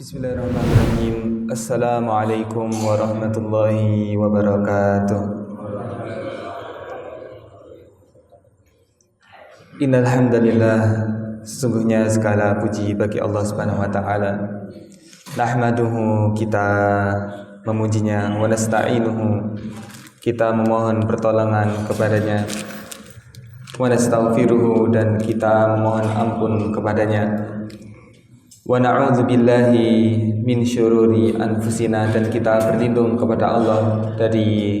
Bismillahirrahmanirrahim. Assalamualaikum warahmatullahi wabarakatuh. Innal hamdalillah, sesungguhnya segala puji bagi Allah Subhanahu wa taala. Nahmaduhu, kita memujinya, wa nasta'inuhu, kita memohon pertolongan kepadanya, wa nastaghfiruhu, dan kita memohon ampun kepadanya. Wa na'udzu billahi min syururi anfusina, dan kita berlindung kepada Allah dari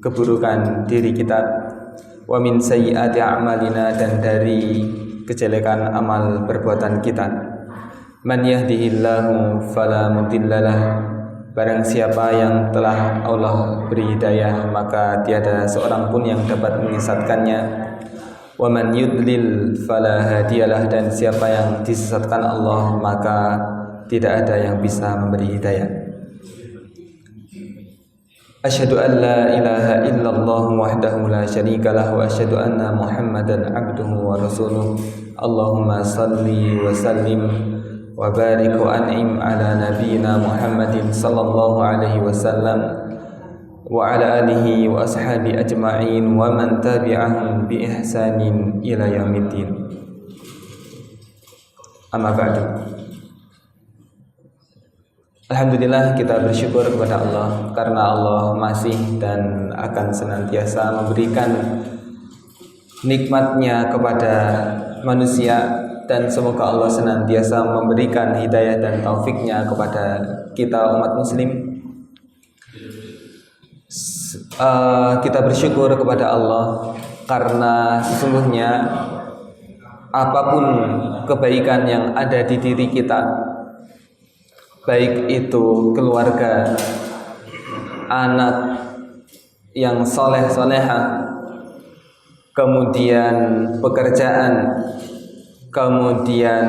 keburukan diri kita. Wa min sayyiati a'malina, dan dari kejelekan amal perbuatan kita. Man yahdihillahu fala mudhillalah, barang siapa yang telah Allah beri hidayah maka tiada seorang pun yang dapat menyesatkannya. Wa man yudlil fala hadiyalah, dan siapa yang disesatkan Allah maka tidak ada yang bisa memberi hidayah. Asyhadu an la ilaha illallah wahdahu la syarikalah, wa asyhadu anna Muhammadan abduhu wa rasuluh. Allahumma salli wa sallim wa barik wa an'im ala nabiyyina Muhammadin sallallahu alaihi wasallam wa ala alihi wa ashabi ajma'in wa man tabi'ahum bi ihsanin ila yaumiddin. Amma ba'du. Alhamdulillah, kita bersyukur kepada Allah karena Allah masih dan akan senantiasa memberikan nikmatnya kepada manusia, dan semoga Allah senantiasa memberikan hidayah dan taufiknya kepada kita umat muslim. Kita bersyukur kepada Allah karena sesungguhnya apapun kebaikan yang ada di diri kita, baik itu keluarga, anak yang soleh-soleha, kemudian pekerjaan, kemudian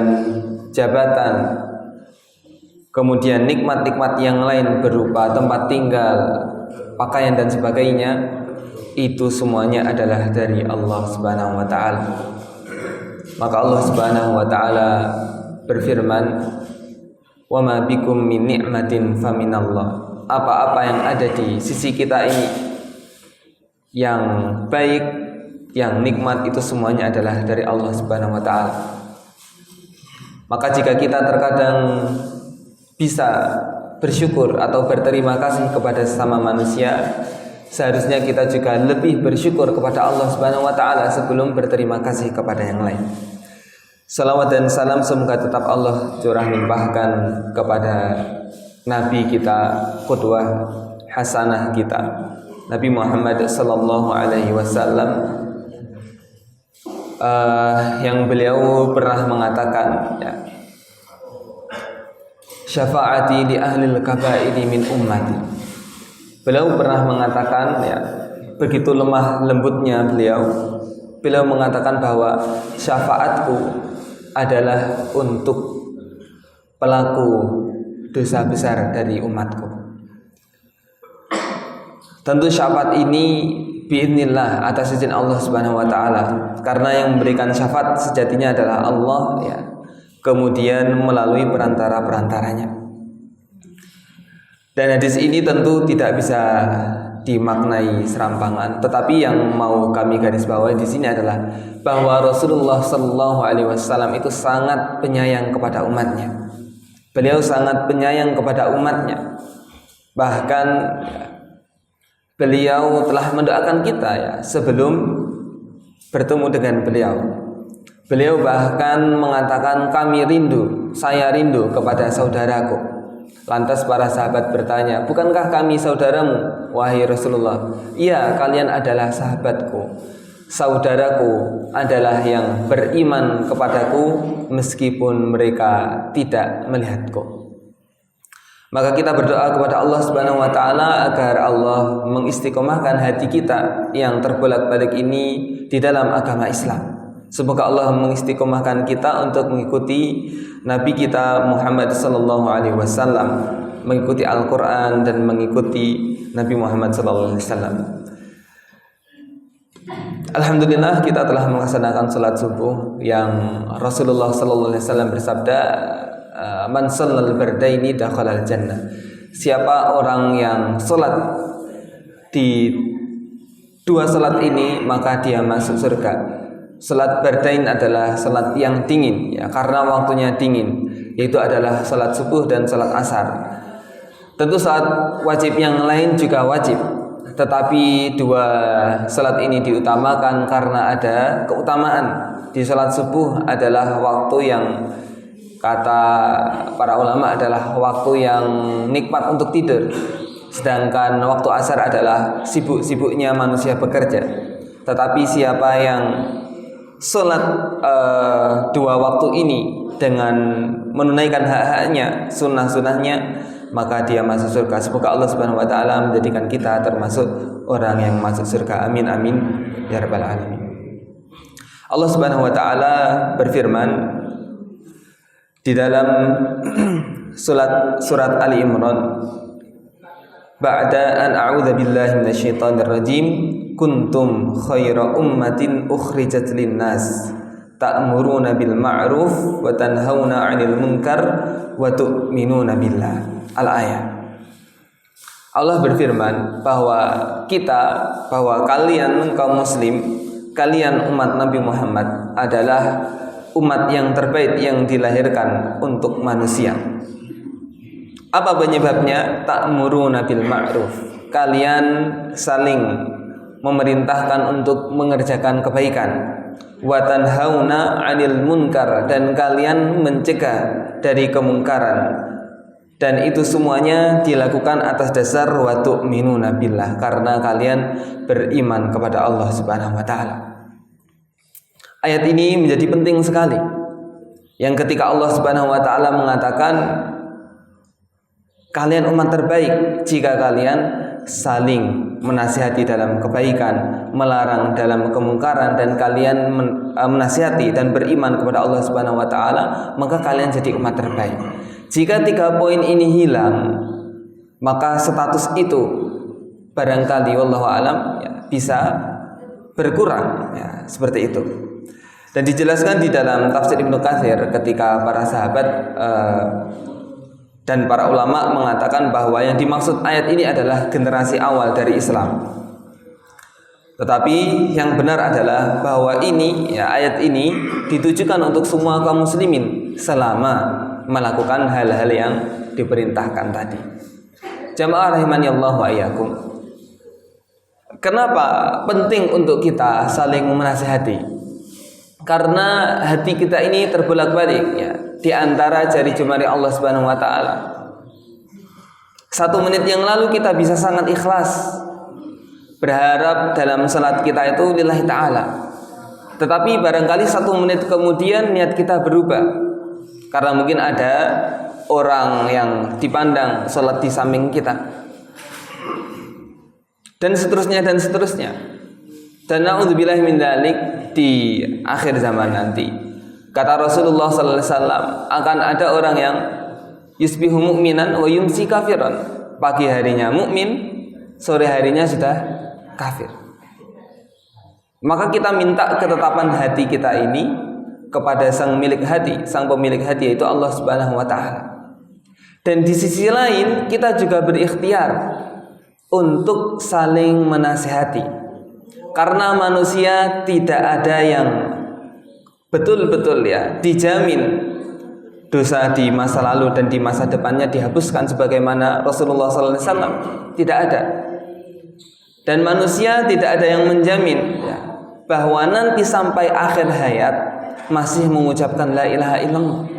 jabatan, kemudian nikmat-nikmat yang lain berupa tempat tinggal, pakaian dan sebagainya, itu semuanya adalah dari Allah Subhanahu wa taala. Maka Allah Subhanahu wa taala berfirman, "Wa ma bikum min ni'matin faminallah." Apa-apa yang ada di sisi kita ini yang baik, yang nikmat, itu semuanya adalah dari Allah Subhanahu wa taala. Maka jika kita terkadang bisa bersyukur atau berterima kasih kepada sesama manusia, seharusnya kita juga lebih bersyukur kepada Allah Subhanahu wa taala sebelum berterima kasih kepada yang lain. Salawat dan salam semoga tetap Allah curah limpahkan kepada Nabi kita, qudwah hasanah kita, Nabi Muhammad sallallahu alaihi wasallam, yang beliau pernah mengatakan, ya, syafaati li ahlil kabairi min ummati. Beliau pernah mengatakan, ya, begitu lemah lembutnya beliau mengatakan bahwa syafaatku adalah untuk pelaku dosa besar dari umatku. Tentu syafaat ini biidznillah, atas izin Allah Subhanahu wa taala, karena yang memberikan syafaat sejatinya adalah Allah, ya, kemudian melalui perantara-perantaranya. Dan hadis ini tentu tidak bisa dimaknai serampangan, tetapi yang mau kami garis bawahi di sini adalah bahwa Rasulullah sallallahu alaihi wasallam itu sangat penyayang kepada umatnya. Beliau sangat penyayang kepada umatnya. Bahkan beliau telah mendoakan kita, ya, sebelum bertemu dengan beliau. Beliau bahkan mengatakan, saya rindu kepada saudaraku. Lantas para sahabat bertanya, bukankah kami saudaramu, wahai Rasulullah? Iya, kalian adalah sahabatku. Saudaraku adalah yang beriman kepadaku meskipun mereka tidak melihatku. Maka kita berdoa kepada Allah Subhanahu wa taala agar Allah mengistiqomahkan hati kita yang terbolak-balik ini di dalam agama Islam. Semoga Allah mengistiqomahkan kita untuk mengikuti Nabi kita Muhammad sallallahu alaihi wasallam, mengikuti Al-Qur'an dan mengikuti Nabi Muhammad sallallahu alaihi wasallam. Alhamdulillah, kita telah melaksanakan salat subuh yang Rasulullah sallallahu alaihi wasallam bersabda, man shallal bardaini dakhalal jannah. Siapa orang yang salat di dua salat ini maka dia masuk surga. Salat bardain adalah salat yang dingin ya, karena waktunya dingin, yaitu adalah salat subuh dan salat asar. Tentu salat wajib yang lain juga wajib, tetapi dua salat ini diutamakan karena ada keutamaan. Di salat subuh adalah waktu yang kata para ulama adalah waktu yang nikmat untuk tidur, sedangkan waktu asar adalah sibuk-sibuknya manusia bekerja. Tetapi siapa yang sholat dua waktu ini dengan menunaikan hak-haknya, sunnah-sunnahnya, maka dia masuk surga. Semoga Allah Subhanahu wa taala menjadikan kita termasuk orang yang masuk surga. Amin amin ya rabbal alamin. Allah Subhanahu wa taala berfirman di dalam surat Ali Imran, ba'da an a'udzu billahi minasyaitonir rajim, kuntum khaira ummatin ukhrijat linnas ta'muruna bil ma'ruf wa tanhauna 'anil munkar wa tu'minuna billah. Al-ayat. Allah berfirman bahwa kalian kaum muslim, kalian umat Nabi Muhammad adalah umat yang terbaik yang dilahirkan untuk manusia. Apa penyebabnya? Ta'muruna bil ma'ruf. Kalian saling memerintahkan untuk mengerjakan kebaikan. Wa tanhauna 'anil munkar, dan kalian mencegah dari kemungkaran. Dan itu semuanya dilakukan atas dasar wa tu'minuna billah, karena kalian beriman kepada Allah Subhanahu wa taala. Ayat ini menjadi penting sekali. Yang ketika Allah Subhanahu wa taala mengatakan kalian umat terbaik jika kalian saling menasihati dalam kebaikan, melarang dalam kemungkaran, dan kalian menasihati dan beriman kepada Allah Subhanahu wa taala, maka kalian jadi umat terbaik. Jika 3 poin ini hilang, maka status itu barangkali wallahu alam ya, bisa berkurang ya, seperti itu. Dan dijelaskan di dalam tafsir Ibnu Katsir ketika para sahabat dan para ulama mengatakan bahwa yang dimaksud ayat ini adalah generasi awal dari Islam. Tetapi yang benar adalah bahwa ini ya, ayat ini ditujukan untuk semua kaum muslimin selama melakukan hal-hal yang diperintahkan tadi. Jamaah rahimani Allah wa iyyakum. Kenapa penting untuk kita saling menasihati? Karena hati kita ini terbolak-balik ya, di antara jari jemari Allah Subhanahu wa taala. 1 menit yang lalu kita bisa sangat ikhlas berharap dalam salat kita itu lillahi taala. Tetapi barangkali 1 menit kemudian niat kita berubah, karena mungkin ada orang yang dipandang salat di samping kita, dan seterusnya dan seterusnya. Dan na'udzubillahi min dzalik, di akhir zaman nanti kata Rasulullah sallallahu alaihi wasallam akan ada orang yang yusbihu mu'minan wa yumsi kafiran. Pagi harinya mukmin, sore harinya sudah kafir. Maka kita minta ketetapan hati kita ini kepada sang milik hati, sang pemilik hati, yaitu Allah Subhanahu wa taala. Dan di sisi lain kita juga berikhtiar untuk saling menasihati. Karena manusia tidak ada yang betul-betul ya dijamin dosa di masa lalu dan di masa depannya dihapuskan sebagaimana Rasulullah SAW. Tidak ada. Dan manusia tidak ada yang menjamin ya, bahwa nanti sampai akhir hayat masih mengucapkan la ilaha illallah.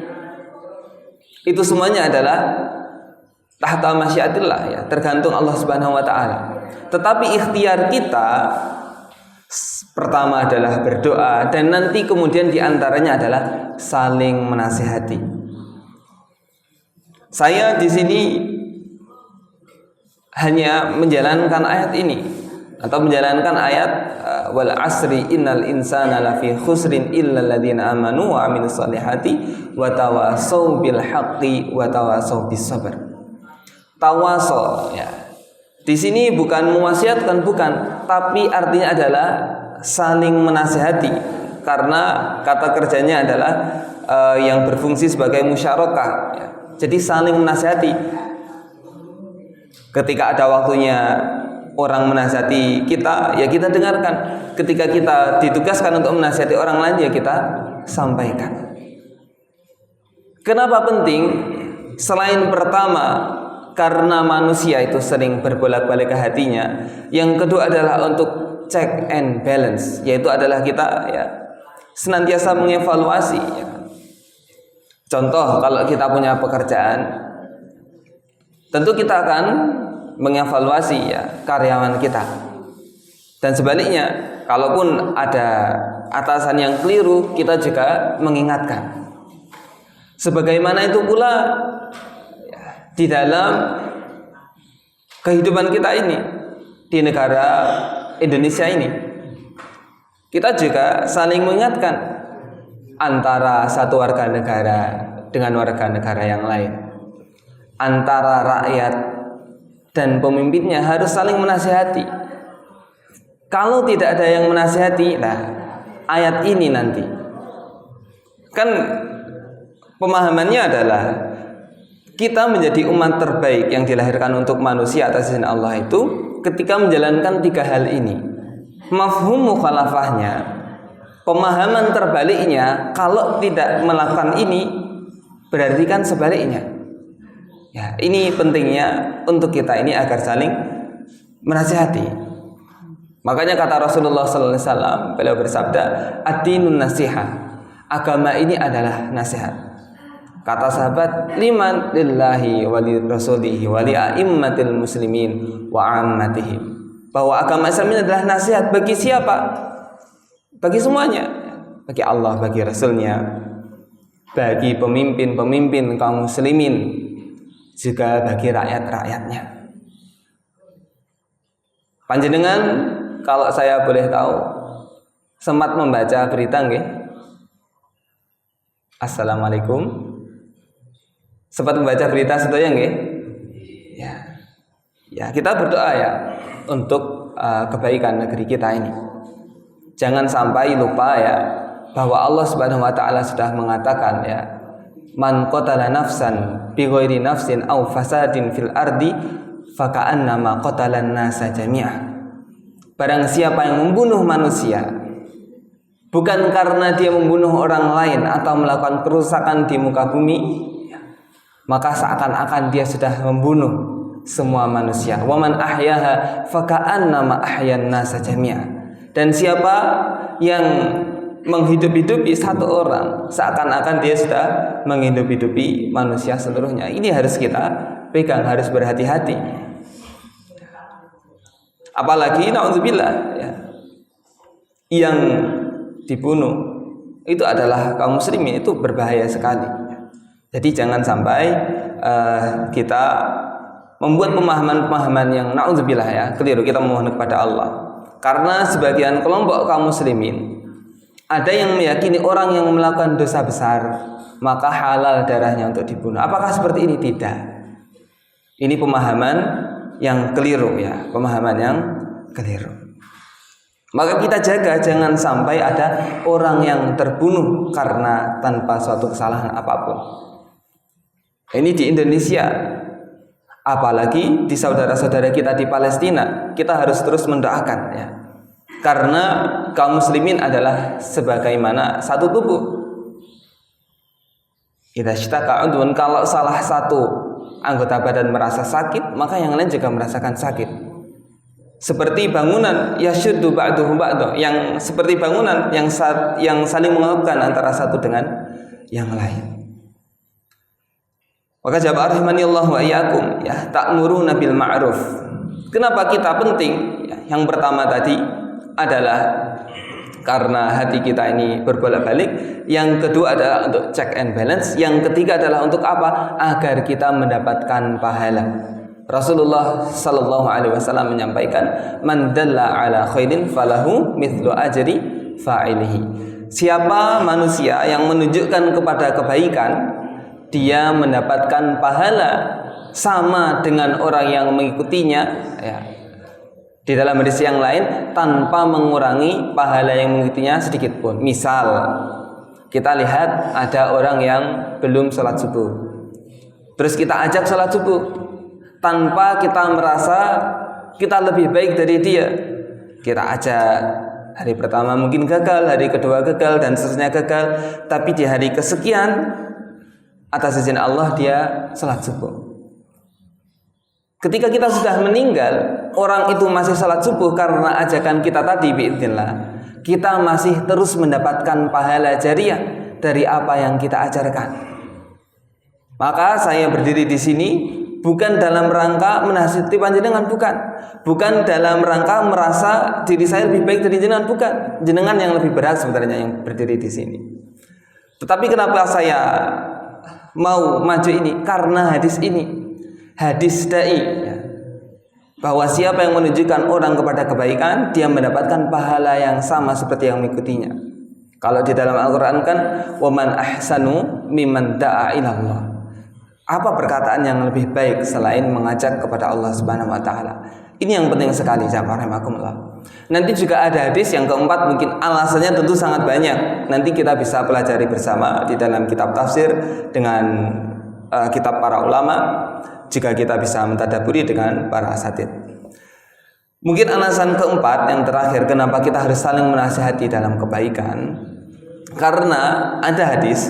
Itu semuanya adalah tahta masyiatillah ya, tergantung Allah Subhanahu wa taala. Tetapi ikhtiar kita pertama adalah berdoa, dan nanti kemudian diantaranya adalah saling menasihati. Saya di sini hanya menjalankan ayat ini, atau menjalankan ayat wal asri innal insana lafi khusrin illa alladziina amanu wa amilus solihati wa tawassaw bil haqqi wa tawassaw bis sabr. Tawasaw ya, di sini bukan mewasiatkan, bukan, tapi artinya adalah saling menasihati, karena kata kerjanya adalah yang berfungsi sebagai musyarakah ya. Jadi saling menasihati. Ketika ada waktunya orang menasihati kita, ya kita dengarkan. Ketika kita ditugaskan untuk menasihati orang lain, ya kita sampaikan. Kenapa penting? Selain pertama, karena manusia itu sering berbolak-balik ke hatinya. Yang kedua adalah untuk check and balance, yaitu adalah kita ya senantiasa mengevaluasi ya. Contoh, kalau kita punya pekerjaan, tentu kita akan mengevaluasi ya karyawan kita. Dan sebaliknya, kalaupun ada atasan yang keliru, kita juga mengingatkan. Sebagaimana itu pula ya, di dalam kehidupan kita ini di negara Indonesia ini, kita juga saling mengingatkan antara satu warga negara dengan warga negara yang lain, antara rakyat dan pemimpinnya harus saling menasihati. Kalau tidak ada yang menasihati, nah ayat ini nanti kan pemahamannya adalah kita menjadi umat terbaik yang dilahirkan untuk manusia atas izin Allah itu ketika menjalankan 3 hal ini. Mafhum mukhalafahnya, pemahaman terbaliknya, kalau tidak melakukan ini berarti kan sebaliknya. Ya, ini pentingnya untuk kita ini agar saling menasihati. Makanya kata Rasulullah sallallahu alaihi wasallam, beliau bersabda, "Ad-dinun nasihah." Agama ini adalah nasihat. Kata sahabat, "Liman lillahi wa li rasulihi wa li a'immatil muslimin wa 'ammatihim." Bahwa agama Islam ini adalah nasihat bagi siapa? Bagi semuanya, bagi Allah, bagi Rasulnya, bagi pemimpin-pemimpin kaum muslimin, juga bagi rakyat-rakyatnya. Panjenengan kalau saya boleh tahu sempat membaca berita nggih? Assalamualaikum. Sempat membaca berita sedaya nggih? Ya. Ya, kita berdoa ya untuk kebaikan negeri kita ini. Jangan sampai lupa ya bahwa Allah Subhanahu wa taala sudah mengatakan ya, man qatala nafsan bighairi nafsin aw fasadin fil ardi faka'annama qatalan nasa jami'ah. Barang siapa yang membunuh manusia bukan karena dia membunuh orang lain atau melakukan kerusakan di muka bumi, maka seakan-akan dia sudah membunuh semua manusia. Wa man ahyaha faka'annama ahyan nasa jami'a. Dan siapa yang menghidup-hidupi satu orang, seakan-akan dia sudah menghidup-hidupi manusia seluruhnya. Ini harus kita pegang, harus berhati-hati. Apalagi naudzubillah ya, yang dibunuh itu adalah kaum muslimin, itu berbahaya sekali. Jadi jangan sampai kita membuat pemahaman-pemahaman yang naudzubillah ya keliru. Kita memohon kepada Allah. Karena sebagian kelompok kaum muslimin ada yang meyakini orang yang melakukan dosa besar maka halal darahnya untuk dibunuh. Apakah seperti ini? Tidak. Ini pemahaman yang keliru ya, pemahaman yang keliru. Maka kita jaga jangan sampai ada orang yang terbunuh karena tanpa suatu kesalahan apapun. Ini di Indonesia. Apalagi di saudara-saudara kita di Palestina, kita harus terus mendoakan ya. Karena kaum muslimin adalah sebagaimana satu tubuh. Idza ishtaka 'udwun, kalau salah satu anggota badan merasa sakit, maka yang lain juga merasakan sakit. Seperti bangunan yashuddu ba'duhu ba'da, yang seperti bangunan yang saling menguatkan antara satu dengan yang lain. Maka jawab rahimani Allah wa iyyakum ya, ta'muruna bil ma'ruf. Kenapa kita penting? Ya, yang pertama tadi adalah karena hati kita ini berbolak-balik. Yang kedua adalah untuk check and balance. Yang ketiga adalah untuk apa? Agar kita mendapatkan pahala. Rasulullah sallallahu alaihi wasallam menyampaikan, "Man dalla ala khairin falahu mithlu ajri fa'ilihi." Siapa manusia yang menunjukkan kepada kebaikan, dia mendapatkan pahala sama dengan orang yang mengikutinya ya. Di dalam hadis yang lain, tanpa mengurangi pahala yang mengikutinya sedikit pun. Misal Kita lihat ada orang yang belum sholat subuh, terus kita ajak sholat subuh tanpa kita merasa kita lebih baik dari dia. Kita ajak, hari pertama mungkin gagal, hari kedua gagal, dan seterusnya gagal. Tapi di hari kesekian atas izin Allah dia sholat subuh. Ketika kita sudah meninggal, orang itu masih sholat subuh karena ajakan kita tadi, biidznillah, kita masih terus mendapatkan pahala jariah dari apa yang kita ajarkan. Maka saya berdiri di sini bukan dalam rangka menasihati panjenengan, bukan dalam rangka merasa diri saya lebih baik dari jenengan, bukan. Jenengan yang lebih berat sebenarnya yang berdiri di sini. Tetapi kenapa saya mau maju ini? Karena hadis ini, hadis dai, ya, bahwa siapa yang menunjukkan orang kepada kebaikan, dia mendapatkan pahala yang sama seperti yang mengikutinya. Kalau di dalam Al-Quran kan, waman ahsanu mimman da'a ilallah. Apa perkataan yang lebih baik selain mengajak kepada Allah Subhanahu wa taala? Ini yang penting sekali, jamaah rahimakumullah. Nanti juga ada hadis yang keempat, mungkin alasannya tentu sangat banyak. Nanti kita bisa pelajari bersama di dalam kitab tafsir dengan kitab para ulama. Jika kita bisa mentadaburi dengan para asatid. Mungkin alasan keempat yang terakhir kenapa kita harus saling menasihati dalam kebaikan, karena ada hadis,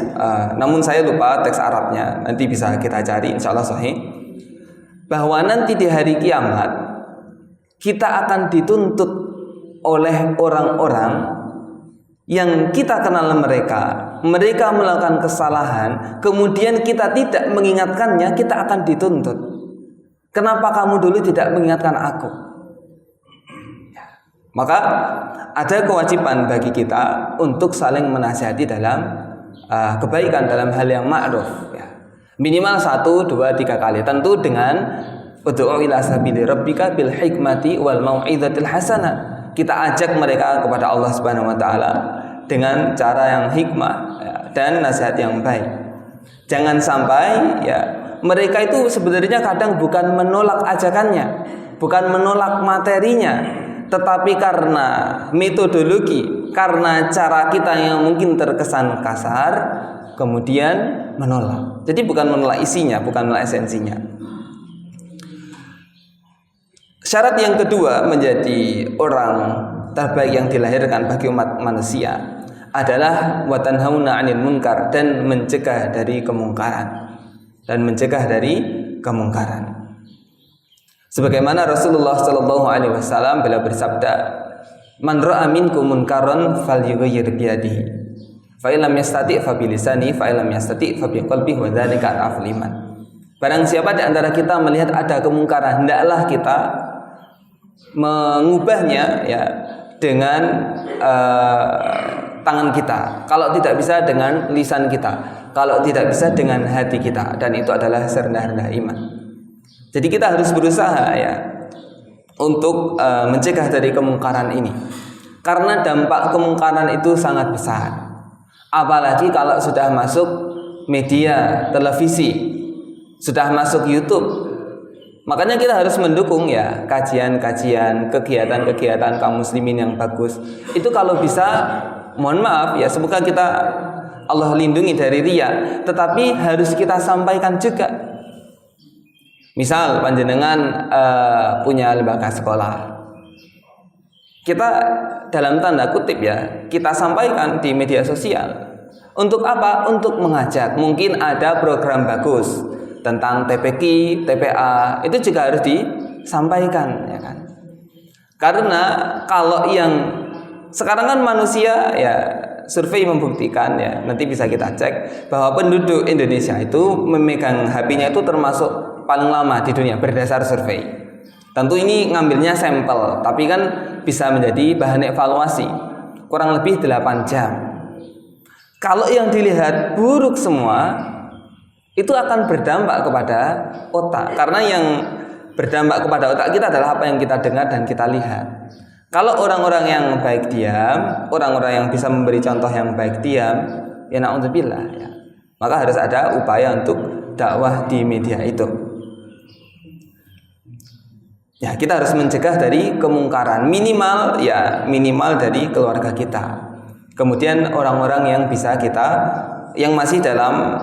namun saya lupa teks Arabnya, nanti bisa kita cari, insya Allah sahih, bahwa nanti di hari kiamat kita akan dituntut oleh orang-orang yang kita kenal mereka melakukan kesalahan, kemudian kita tidak mengingatkannya, kita akan dituntut. Kenapa kamu dulu tidak mengingatkan aku? Maka ada kewajiban bagi kita untuk saling menasihati dalam kebaikan, dalam hal yang ma'ruf, ya. Minimal 1, 2, 3 kali, tentu dengan ud'u ila sabili rabbika bil hikmati wal mau'izatil hasanah. Kita ajak mereka kepada Allah Subhanahu wa taala dengan cara yang hikmah, ya, dan nasihat yang baik. Jangan sampai, ya, mereka itu sebenarnya kadang bukan menolak ajakannya, bukan menolak materinya, tetapi karena metodologi, karena cara kita yang mungkin terkesan kasar, kemudian menolak. Jadi bukan menolak isinya, bukan menolak esensinya. Syarat yang kedua menjadi orang terbaik yang dilahirkan bagi umat manusia adalah wa tanhauna 'anil munkar, dan mencegah dari kemungkaran. Sebagaimana Rasulullah sallallahu alaihi wasallam beliau bersabda, "Man ra'a minkum munkaran falyughayyir bi yadihi, fa illam yastati' fa bi lisanihi, fa illam yastati' fa bi qalbihi wa dzalika ad'aful iman." Barang siapa di antara kita melihat ada kemungkaran, hendaklah kita mengubahnya, ya, dengan tangan kita. Kalau tidak bisa dengan lisan kita, kalau tidak bisa dengan hati kita, dan itu adalah serendah-rendah iman. Jadi kita harus berusaha, ya, untuk mencegah dari kemungkaran ini, karena dampak kemungkaran itu sangat besar. Apalagi kalau sudah masuk media televisi, sudah masuk YouTube. Makanya kita harus mendukung, ya, kajian-kajian, kegiatan-kegiatan kaum muslimin yang bagus. Itu kalau bisa, mohon maaf, ya, semoga kita Allah lindungi dari riya, tetapi harus kita sampaikan juga. Misal panjenengan punya lembaga sekolah, kita dalam tanda kutip, ya, kita sampaikan di media sosial. Untuk apa? Untuk mengajak. Mungkin ada program bagus tentang TPQ, TPA, itu juga harus disampaikan, ya kan? Karena kalau yang sekarang kan manusia, ya, survei membuktikan, ya, nanti bisa kita cek bahwa penduduk Indonesia itu memegang HP-nya itu termasuk paling lama di dunia berdasar survei. Tentu ini ngambilnya sampel, tapi kan bisa menjadi bahan evaluasi. Kurang lebih 8 jam. Kalau yang dilihat buruk semua, itu akan berdampak kepada otak, karena yang berdampak kepada otak kita adalah apa yang kita dengar dan kita lihat. Kalau orang-orang yang baik diam, orang-orang yang bisa memberi contoh yang baik diam, ya na'udzubillah, ya, maka harus ada upaya untuk dakwah di media itu. Ya, kita harus mencegah dari kemungkaran, minimal, ya, minimal dari keluarga kita. Kemudian orang-orang yang bisa yang masih dalam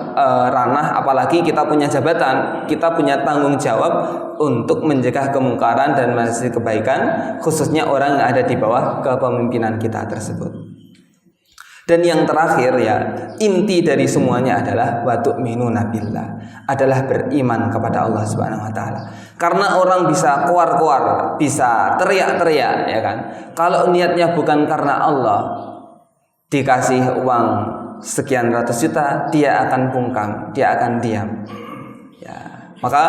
ranah, apalagi kita punya jabatan, kita punya tanggung jawab untuk mencegah kemungkaran dan masih kebaikan, khususnya orang yang ada di bawah kepemimpinan kita tersebut. Dan yang terakhir ya, inti dari semuanya adalah wa tu'minuna billah, adalah beriman kepada Allah Subhanahu wa taala. Karena orang bisa keluar-keluar, bisa teriak-teriak ya kan. Kalau niatnya bukan karena Allah, dikasih uang sekian ratus juta, dia akan bungkam, dia akan diam. Ya, maka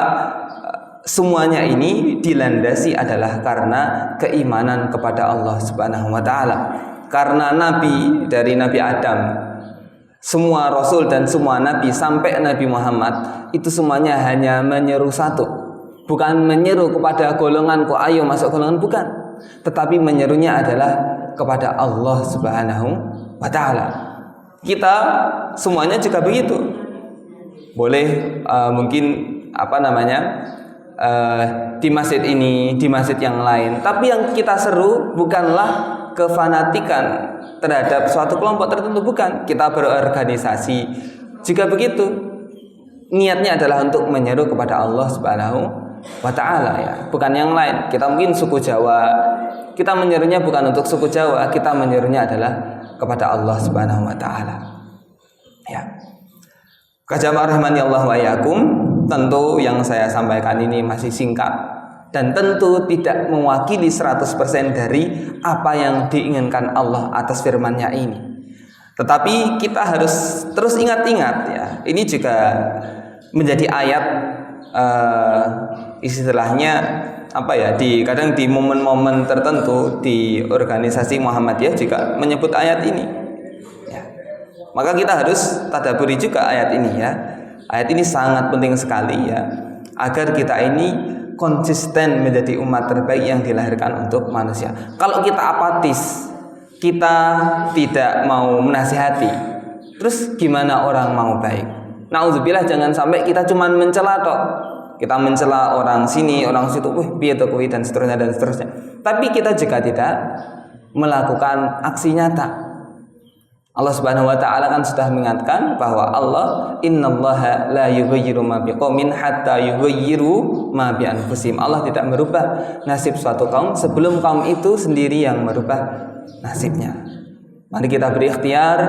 semuanya ini dilandasi adalah karena keimanan kepada Allah Subhanahu wa taala. Karena nabi dari Nabi Adam, semua rasul dan semua nabi sampai Nabi Muhammad itu semuanya hanya menyeru satu, bukan menyeru kepada golongan kok ayo masuk golongan, bukan, tetapi menyerunya adalah kepada Allah Subhanahu wa taala. Kita semuanya juga begitu. Boleh mungkin di masjid ini, di masjid yang lain, tapi yang kita seru bukanlah kefanatikan terhadap suatu kelompok tertentu, bukan. Kita berorganisasi juga begitu, niatnya adalah untuk menyeru kepada Allah Subhanahu wa taala ya, bukan yang lain. Kita mungkin suku Jawa, kita menyerunya bukan untuk suku Jawa, kita menyerunya adalah kepada Allah Subhanahu wa taala. Ya. Kajama rahmani Allah wa iyyakum, tentu yang saya sampaikan ini masih singkat dan tentu tidak mewakili 100% dari apa yang diinginkan Allah atas firman-Nya ini. Tetapi kita harus terus ingat-ingat ya. Ini juga menjadi ayat istilahnya kadang di momen-momen tertentu di organisasi Muhammadiyah juga menyebut ayat ini. Ya. Maka kita harus tadaburi juga ayat ini ya. Ayat ini sangat penting sekali ya, agar kita ini konsisten menjadi umat terbaik yang dilahirkan untuk manusia. Kalau kita apatis, kita tidak mau menasihati, terus gimana orang mau baik? Nauzubillah, jangan sampai kita cuma mencela tok. Kita mencela orang sini, orang situ, piye to kuwi dan seterusnya dan seterusnya. Tapi kita juga tidak melakukan aksi nyata. Allah Subhanahu wa taala kan sudah mengingatkan bahwa Allah, innallaha la yughayyiru ma biqaumin hatta yughayyiru ma bi anfusihim. Allah tidak merubah nasib suatu kaum sebelum kaum itu sendiri yang merubah nasibnya. Mari kita berikhtiar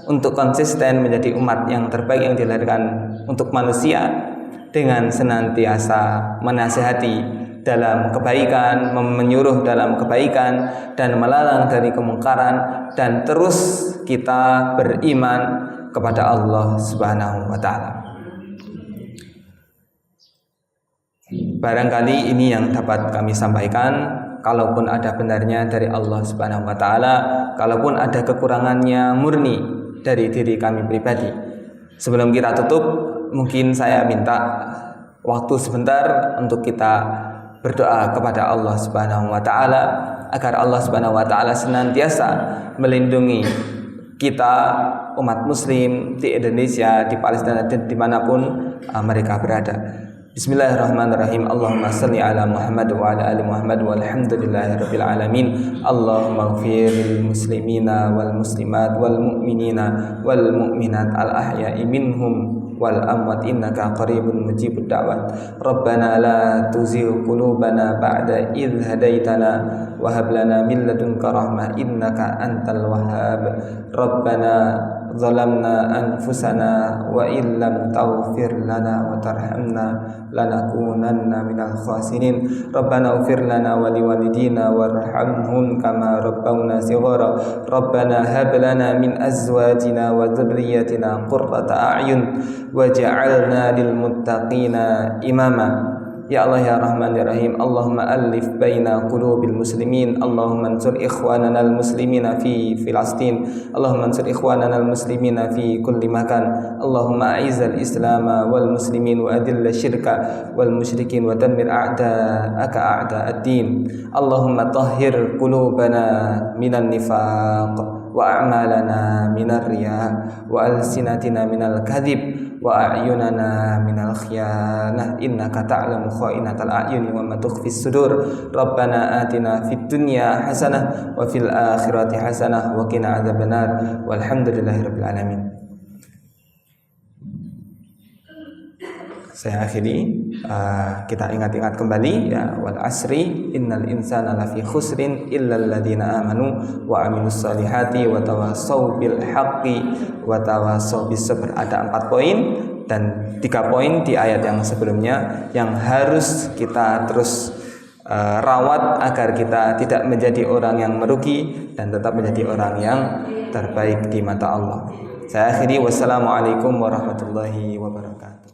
untuk konsisten menjadi umat yang terbaik yang dilahirkan untuk manusia, dengan senantiasa menasihati dalam kebaikan, menyuruh dalam kebaikan, dan melarang dari kemungkaran, dan terus kita beriman kepada Allah Subhanahu wa taala. Barangkali ini yang dapat kami sampaikan. Kalaupun ada benarnya dari Allah Subhanahu wa taala, kalaupun ada kekurangannya murni dari diri kami pribadi. Sebelum kita tutup, mungkin saya minta waktu sebentar untuk kita berdoa kepada Allah Subhanahu wa taala agar Allah Subhanahu wa taala senantiasa melindungi kita umat muslim di Indonesia, di Palestina, dan dimanapun mereka berada. Bismillahirrahmanirrahim. Allahumma salli ala Muhammad wa ala ali Muhammad walhamdulillahi rabbil alamin. Allahumma ighfir lil muslimina wal muslimat wal mu'minina wal mu'minat al ahya'i minhum wal amwat innaka qaribun mujibud da'wat. Rabbana la tuzigh qulubana ba'da idh hadaitana wa hab lana min ladunka rahmah innaka antal wahhab. Rabbana zalamna anfusana wa illam taghfir lana wa tarhamna lanakunanna minal khasirin. Rabbana ighfir lana wa liwalidina warhamhum kama rabbawna shighara. Rabbana hab lana min azwajina wa dhurriyyatina qurrata a'yun waj'alna lil muttaqina imama. Ya Allah ya Rahman ya Rahim, Allahumma alif baina qulubil muslimin, Allahumma ansur ikhwanana al muslimina fi Filastin, Allahumma ansur ikhwanana al muslimina fi kulli makan, Allahumma a'izzal islama wal muslimin wa adilla syirka wal musyrikin wa dammir a'da'aka a'da'ad-din. Allahumma tahhir qulubana minan nifaq wa a'malana minar riya wa alsinatina minal kadhib wa a'yunana minal khiyanah innaka ta'lamu kha'inatal a'yuni wa ma tukhfis sudur. Rabbana atina fid dunya hasanah wa fil akhirati hasanah wa qina adzabannar. Walhamdulillahirabbil alamin. Saya akhiri, kita ingat-ingat kembali ya, wal asri innal insana lafi khusrin illal ladzina amanu wa amilus solihati wa tawassaw bil haqqi wa tawassaw bis sabr. Ada 4 poin dan 3 poin di ayat yang sebelumnya yang harus kita terus rawat agar kita tidak menjadi orang yang merugi dan tetap menjadi orang yang terbaik di mata Allah. Saya akhiri, wassalamualaikum warahmatullahi wabarakatuh.